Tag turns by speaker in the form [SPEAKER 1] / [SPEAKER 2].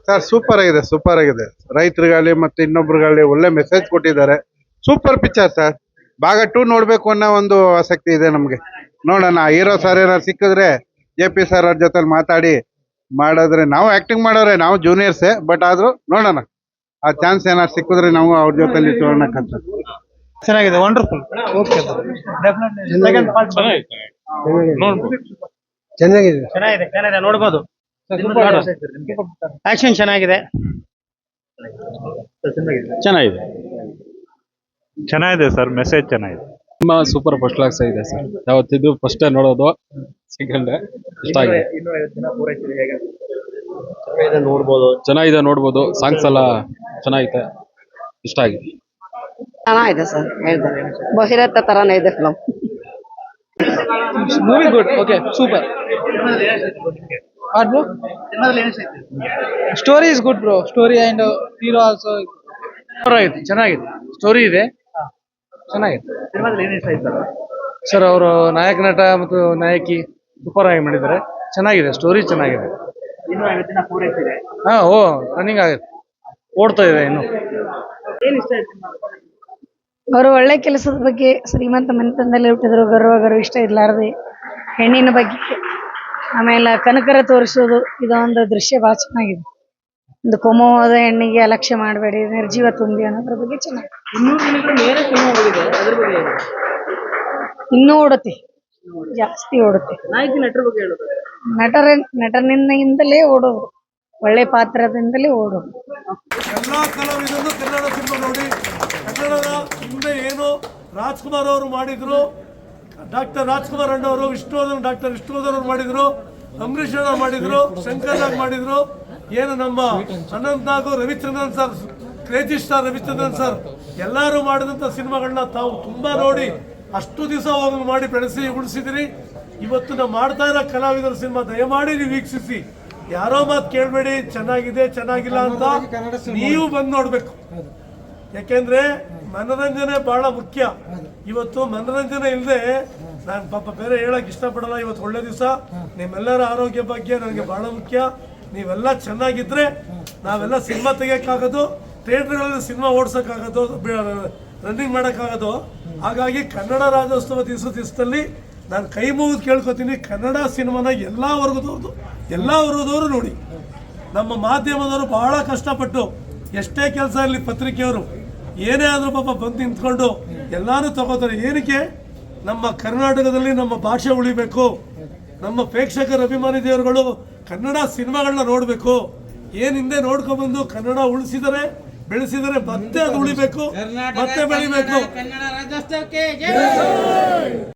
[SPEAKER 1] Sir super ಆಗಿದೆ ರೈತರಿಗಾಗಲಿ ಮತ್ತೆ ಇನ್ನೊಬ್ರಿಗಾಗಲಿ ಒಳ್ಳೆ ಮೆಸೇಜ್ ಕೊಟ್ಟಿದ್ದಾರೆ. Super picture sir. ಭಾಗ 2 ನೋಡ್ಬೇಕು ಅನ್ನೋ ಒಂದು ಆಸಕ್ತಿ ಇದೆ ನಮ್ಗೆ. ನೋಡೋಣ ಹೀರೋ ಸರ್ ಏನಾರು ಸಿಕ್ಕಿದ್ರೆ JP ಸರ್ ಅವ್ರ ಜೊತೆ ಮಾತಾಡಿ ಮಾಡಿದ್ರೆ, ನಾವು ಆಕ್ಟಿಂಗ್ ಮಾಡೋರೆ, ನಾವು ಜೂನಿಯರ್ಸೇ, ಬಟ್ ಆದ್ರೂ ನೋಡೋಣ ಆ ಚಾನ್ಸ್ ಏನಾರು ಸಿಕ್ಕಿದ್ರೆ ನಾವು ಅವ್ರ ಜೊತೆ ನೋಡೋಣ ಕಷ್ಟ.
[SPEAKER 2] ಚೆನ್ನಾಗಿದೆ, ವಂಡರ್ಫುಲ್. ಓಕೆ ಚೆನ್ನಾಗಿದೆ ನೋಡ್ಬೋದು. ಆಕ್ಷನ್ ಚೆನ್ನಾಗಿದೆ
[SPEAKER 3] ಸರ್. ಮೆಸೇಜ್ ಚೆನ್ನಾಗಿದೆ.
[SPEAKER 4] ತುಂಬಾ ಸೂಪರ್ ಫಸ್ಟ್ ಕ್ಲಾಸ್ ಇದೆ ಸರ್. ಯಾವತ್ತಿದ್ದು ಫಸ್ಟ್ ನೋಡೋದು, ಸೆಕೆಂಡ್ ಇಷ್ಟ ಆಗಿದೆ. ಚೆನ್ನಾಗಿದೆ ನೋಡ್ಬೋದು. ಸಾಂಗ್ಸ್ ಎಲ್ಲ ಚೆನ್ನಾಗಿದೆ, ಇಷ್ಟ ಆಗಿದೆ.
[SPEAKER 5] ಚೆನ್ನಾಗಿದೆ ಸರ್. ಹೇಳ್ತಾರೆ ಬಹಿರತ್ತ ತರಾನೇ ಇದೆ film.
[SPEAKER 2] Movie good. Okay super. Bro story is good bro. Story and hero also ಚೆನ್ನಾಗಿದೆ. ಸ್ಟೋರಿ ಇದೆ, ಚೆನ್ನಾಗಿದೆ ಸರ್. ಅವರು ನಾಯಕ ನಟ ಮತ್ತು ನಾಯಕಿ ಸೂಪರ್ ಆಗಿ ಮಾಡಿದ್ದಾರೆ. ಚೆನ್ನಾಗಿದೆ, ಸ್ಟೋರಿ ಚೆನ್ನಾಗಿದೆ. ರನ್ನಿಂಗ್ ಆಗುತ್ತೆ, ಓಡ್ತಾ ಇದೆ ಇನ್ನು.
[SPEAKER 5] ಅವರು ಒಳ್ಳೆ ಕೆಲಸದ ಬಗ್ಗೆ, ಶ್ರೀಮಂತ ಮನೆತನದಲ್ಲಿ ಹುಟ್ಟಿದ್ರು, ಗರ್ವ ಇಷ್ಟ ಇರ್ಲಾರ್ದೆ ಹೆಣ್ಣಿನ ಬಗ್ಗೆ, ಆಮೇಲೆ ಕನಕರ ತೋರಿಸೋದು, ಇದೊಂದು ದೃಶ್ಯ ಭಾಳ ಚೆನ್ನಾಗಿದೆ. ಒಂದು ಕೋಮವಾದ ಹೆಣ್ಣಿಗೆ ಅಲಕ್ಷ್ಯ ಮಾಡಬೇಡಿ, ನಿರ್ಜೀವ ತುಂಬಿ ಅನ್ನೋದ್ರ ಬಗ್ಗೆ ಚೆನ್ನಾಗಿದೆ. ಇನ್ನೂ ಓಡುತ್ತೆ, ಜಾಸ್ತಿ ಓಡುತ್ತೆ. ನಟನಿಂದಲೇ ಓಡೋದು, ಒಳ್ಳೆ ಪಾತ್ರದಿಂದಲೇ ಓಡೋದು.
[SPEAKER 6] ಎಲ್ಲ ಕಲಾವಿದರನ್ನು ಕನ್ನಡ ಸಿನಿಮಾ ನೋಡಿ. ಕನ್ನಡದ ಹಿಂದೆ ಏನು ರಾಜ್ಕುಮಾರ್ ಅವರು ಮಾಡಿದ್ರು, ಡಾಕ್ಟರ್ ರಾಜ್ಕುಮಾರ್ ಅಣ್ಣವರು, ಡಾಕ್ಟರ್ ವಿಷ್ಣುವರ್ಧನ್ ಅವರು ಮಾಡಿದ್ರು, ಅಂಬರೀಷ್ ಅವರು ಮಾಡಿದ್ರು, ಶಂಕರ್ ನಾಗ್ ಮಾಡಿದ್ರು, ಏನು ನಮ್ಮ Anant Nag, Ravichandran sir, crazy star Ravichandran sir, ಎಲ್ಲರೂ ಮಾಡಿದಂಥ ಸಿನಿಮಾಗಳನ್ನ ತಾವು ತುಂಬಾ ನೋಡಿ ಅಷ್ಟು ದಿವಸ ಹೋಗಿ ಮಾಡಿ ಬೆಳೆಸಿ ಉಳಿಸಿದಿರಿ. ಇವತ್ತು ನಾವು ಮಾಡ್ತಾ ಇರೋ ಕಲಾವಿದರ ಸಿನಿಮಾ ದಯಮಾಡಿ ನೀವು ವೀಕ್ಷಿಸಿ. ಯಾರೋ ಮಾತು ಕೇಳಬೇಡಿ, ಚೆನ್ನಾಗಿದೆ ಚೆನ್ನಾಗಿಲ್ಲ ಅಂತ. ನೀವು ಬಂದು ನೋಡ್ಬೇಕು. ಯಾಕೆಂದ್ರೆ ಮನೋರಂಜನೆ ಬಹಳ ಮುಖ್ಯ. ಇವತ್ತು ಮನೋರಂಜನೆ ಇಲ್ಲದೆ ನಾನು ಪಾಪ ಬೇರೆ ಹೇಳಕ್ ಇಷ್ಟಪಡಲ್ಲ. ಇವತ್ತು ಒಳ್ಳೆ ದಿವಸ, ನಿಮ್ಮೆಲ್ಲರ ಆರೋಗ್ಯ ಬಗ್ಗೆ ನನಗೆ ಬಹಳ ಮುಖ್ಯ. ನೀವೆಲ್ಲ ಚೆನ್ನಾಗಿದ್ರೆ ನಾವೆಲ್ಲ ಸಿನಿಮಾ ತೆಗಿಯಕ್ಕಾಗೋದು, ಥಿಯೇಟರ್ಗಳಲ್ಲಿ ಸಿನಿಮಾ ಓಡಿಸೋಕ್ಕಾಗೋದು, ರನ್ನಿಂಗ್ ಮಾಡೋಕ್ಕಾಗೋದು. ಹಾಗಾಗಿ ಕನ್ನಡ ರಾಜ್ಯೋತ್ಸವ ದಿವಸದಲ್ಲಿ ನಾನು ಕೈ ಮುಗಿದು ಕೇಳ್ಕೊತೀನಿ, ಕನ್ನಡ ಸಿನಿಮಾನ ಎಲ್ಲ ವರ್ಗದವರು ನೋಡಿ. ನಮ್ಮ ಮಾಧ್ಯಮದವರು ಬಹಳ ಕಷ್ಟಪಟ್ಟು, ಎಷ್ಟೇ ಕೆಲಸ ಇರಲಿ, ಪತ್ರಿಕೆಯವರು ಏನೇ ಆದರೂ ಪಾಪ ಬಂದು ನಿಂತ್ಕೊಂಡು ಎಲ್ಲಾನು ತಗೋತಾರೆ. ಏನಕ್ಕೆ? ನಮ್ಮ ಕರ್ನಾಟಕದಲ್ಲಿ ನಮ್ಮ ಭಾಷೆ ಉಳಿಬೇಕು, ನಮ್ಮ ಪ್ರೇಕ್ಷಕರ ಅಭಿಮಾನಿ ದೇವರುಗಳು ಕನ್ನಡ ಸಿನಿಮಾಗಳನ್ನ ನೋಡಬೇಕು. ಏನು ಹಿಂದೆ ನೋಡ್ಕೊಂಡ್ಬಂದು ಕನ್ನಡ ಉಳಿಸಿದರೆ ಬೆಳೆಸಿದರೆ ಮತ್ತೆ ಅದು ಉಳಿಬೇಕು, ಮತ್ತೆ ಬೆಳಿಬೇಕು.